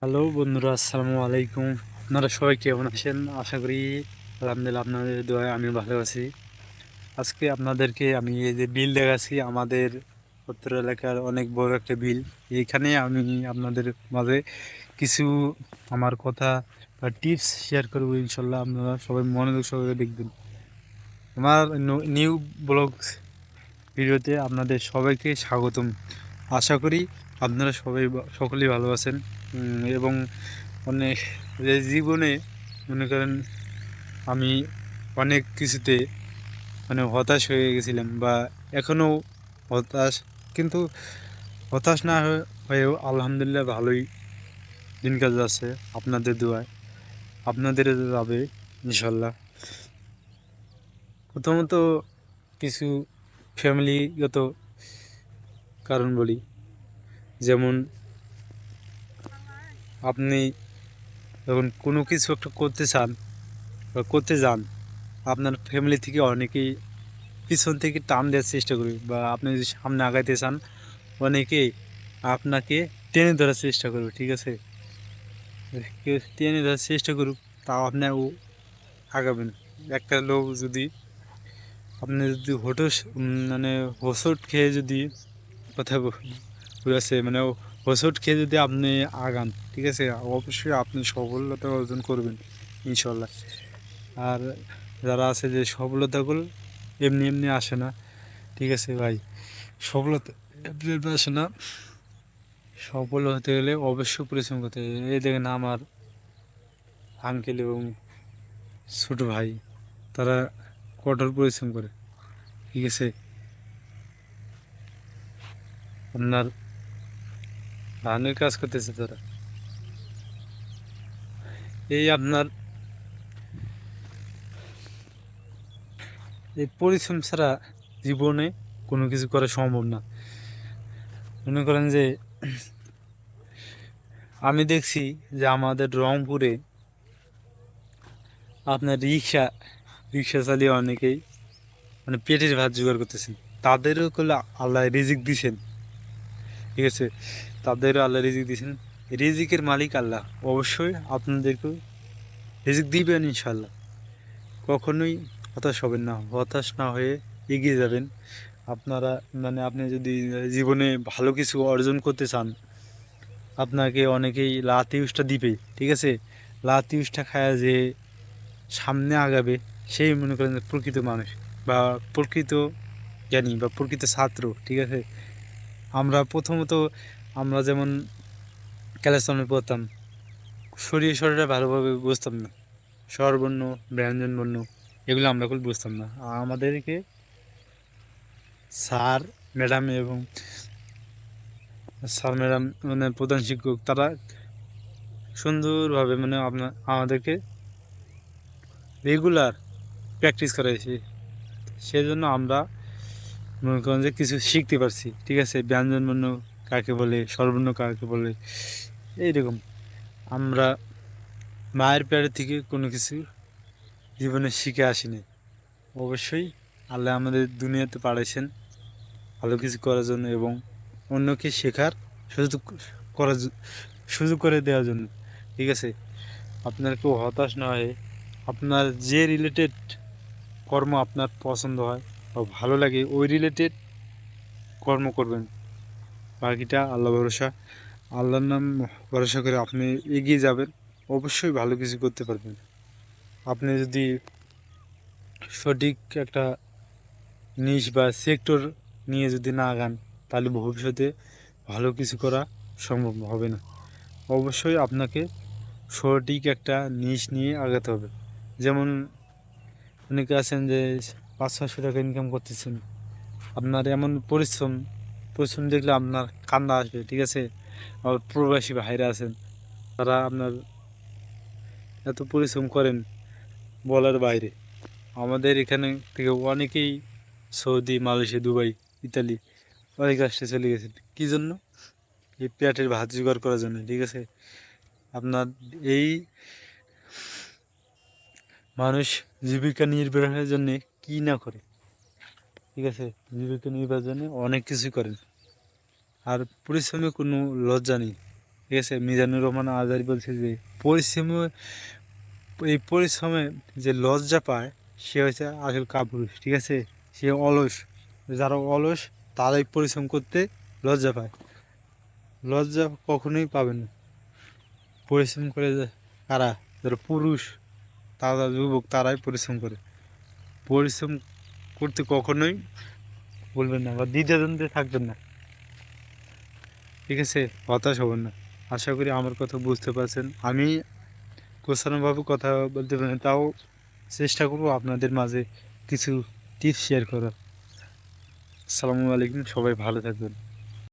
Hello বন্ধুরা, আসসালামু আলাইকুম। আপনারা সবাই কেমন আছেন? আশা করি আলহামদুলিল্লাহ আপনাদের দোয়ায় আমি ভালো আছি। আজকে আপনাদেরকে আমি এই যে বিল দেখাচ্ছি, আমাদের উত্তর এলাকার অনেক বড় একটা বিল। এইখানে আমি আপনাদের মাঝে কিছু আমার কথা বা টিপস শেয়ার করবো। ইনশাল্লাহ আপনারা সবাই মনোযোগ সহকারে দেখবেন। আমার নিউ ব্লগ ভিডিওতে আপনাদের সবাইকে স্বাগতম। আশা করি আপনারা সবাই সকলেই ভালো আছেন এবং অনেক যে জীবনে মনে করেন আমি অনেক কিছুতে হতাশ হয়ে গেছিলাম বা এখনও হতাশ, কিন্তু হতাশ না হয়েও আলহামদুলিল্লাহ ভালোই দিন কাজ যাচ্ছে আপনাদের দোয়ায়। আপনাদের যাবে ইনশাল্লাহ। প্রথমত কিছু ফ্যামিলিগত কারণ বলি, যেমন আপনি যখন কোনো কিছু একটা করতে চান বা করতে যান, আপনার ফ্যামিলি থেকে অনেকেই পিছন থেকে টান দেওয়ার চেষ্টা করবে, বা আপনি যদি সামনে আগাইতে চান অনেকেই আপনাকে টেনে ধরার চেষ্টা করবে। ঠিক আছে, কেউ টেনে ধরার চেষ্টা করুক, তাও আপনি আগাবেন। একটা লোক যদি আপনি যদি হোঁচট খেয়ে যদি কথা বুঝাচ্ছে হোঁচট খেয়ে যদি আপনি আগান, ঠিক আছে, অবশ্যই আপনি সফলতা অর্জন করবেন ইনশাল্লাহ। আর যারা আছে যে সফলতাগুলো এমনি এমনি আসে না, ঠিক আছে ভাই, সফলতা এমনি এমনি আসে না। সফল হতে গেলে অবশ্যই পরিশ্রম করতে হবে। এই দেখেন আমার আঙ্কেল এবং ছোট ভাই, তারা কঠোর পরিশ্রম করে, ঠিক আছে। আপনার ধানের কাজ করতেছে তারা, এই আপনার এই পরিশ্রম ছাড়া জীবনে কোনো কিছু করা সম্ভব না। মনে করেন যে আমি দেখছি যে আমাদের রংপুরে আপনার রিক্সা রিক্সা চালিয়ে অনেকেই পেটের ভাত জোগাড় করতেছেন। তাদেরও করলে আল্লাহ রিজিক দিছেন, ঠিক আছে, তাদেরও আল্লাহ রিজিক দিছেন। রিজিকের মালিক আল্লাহ, অবশ্যই আপনাদেরকেও রিজিক দিবেন ইনশাল্লাহ। কখনোই হতাশ হবেন না, হতাশ না হয়ে এগিয়ে যাবেন। আপনারা আপনি যদি জীবনে ভালো কিছু অর্জন করতে চান, আপনাকে অনেকেই লাত ইউজটা দিবে, ঠিক আছে। লাত ইউজটা খায় যে সামনে আগাবে, সেই মনে করেন যে প্রকৃত মানুষ বা প্রকৃত জ্ঞানী বা প্রকৃত ছাত্র, ঠিক আছে। আমরা প্রথমত আমরা যেমন ক্লাস ওয়ানে পড়তাম, শরীরটা ভালোভাবে বুঝতাম না, স্বরবর্ণ ব্যঞ্জনবর্ণ এগুলো আমরা খুব বুঝতাম না। আমাদেরকে স্যার ম্যাডাম এবং স্যার ম্যাডাম প্রধান শিক্ষক, তারা সুন্দরভাবে আমাদেরকে রেগুলার প্র্যাকটিস করাইছে। সেজন্য আমরা মনে করেন যে কিছু শিখতে পারছি, ঠিক আছে। ব্যঞ্জনবর্ণ কাকে বলে, স্বরবর্ণ কাকে বলে, এইরকম আমরা মায়ের পেটের থেকে কোনো কিছু জীবনে শিখে আসিনি। অবশ্যই আল্লাহ আমাদের দুনিয়াতে পাঠাইছেন ভালো কিছু করার জন্য এবং অন্যকে শেখার সুযোগ করার সুযোগ করে দেওয়ার জন্য, ঠিক আছে। আপনার কেউ হতাশ না হয়ে আপনার যে রিলেটেড কর্ম আপনার পছন্দ হয় বা ভালো লাগে ওই রিলেটেড কর্ম করবেন। বাকিটা আল্লাহ ভরসা, আল্লাহর নাম ভরসা করে আপনি এগিয়ে যাবেন, অবশ্যই ভালো কিছু করতে পারবেন। আপনি যদি সঠিক একটা নিশ বা সেক্টর নিয়ে যদি না আগান, তাহলে ভবিষ্যতে ভালো কিছু করা সম্ভব হবে না। অবশ্যই আপনাকে সঠিক একটা নিশ নিয়ে আগাতে হবে। যেমন অনেকে আছেন যে 500-600 টাকা ইনকাম করতেছেন, আপনার এমন পরিশ্রম পরিশ্রম দেখলে আপনার কান্না আসবে, ঠিক আছে। আর প্রবাসী ভাইরা আছেন, তারা আপনার এত পরিশ্রম করেন বলার বাইরে। আমাদের এখানে থেকে অনেকেই সৌদি, মালয়েশিয়া, দুবাই, ইতালি অনেক রাষ্ট্রে চলে গেছেন। কী জন্য? এই পেটের ভাত জোগাড় করার জন্য, ঠিক আছে। আপনার এই মানুষ জীবিকা নির্বাহের জন্যে কী না করে, ঠিক আছে। জীবিকা নির্বাহের জন্য অনেক কিছু করেন, আর পরিশ্রমে কোনো লজ্জা নেই। ঠিক আছে। মিজানুর রহমান আজারি বলছে যে পরিশ্রম, এই পরিশ্রমে যে লজ্জা পায় সে হচ্ছে আসল কাপুরুষ, ঠিক আছে। সে অলস, যারা অলস তারাই পরিশ্রম করতে লজ্জা পায়। লজ্জা কখনোই পাবে না। পরিশ্রম করে কারা, যারা পুরুষ, তারা যুবক, তারাই পরিশ্রম করে। পরিশ্রম করতে কখনোই বলবেন না বা দ্বিধাদ্বন্দ্বে থাকবেন না, ঠিক আছে। হতাশ হবেন না। আশা করি আমার কথা বুঝতে পারছেন। আমি গোছানোভাবে কথা বলতে পারি না, তাও চেষ্টা করবো আপনাদের মাঝে কিছু টিপস শেয়ার করার। আসসালামু আলাইকুম, সবাই ভালো থাকবেন।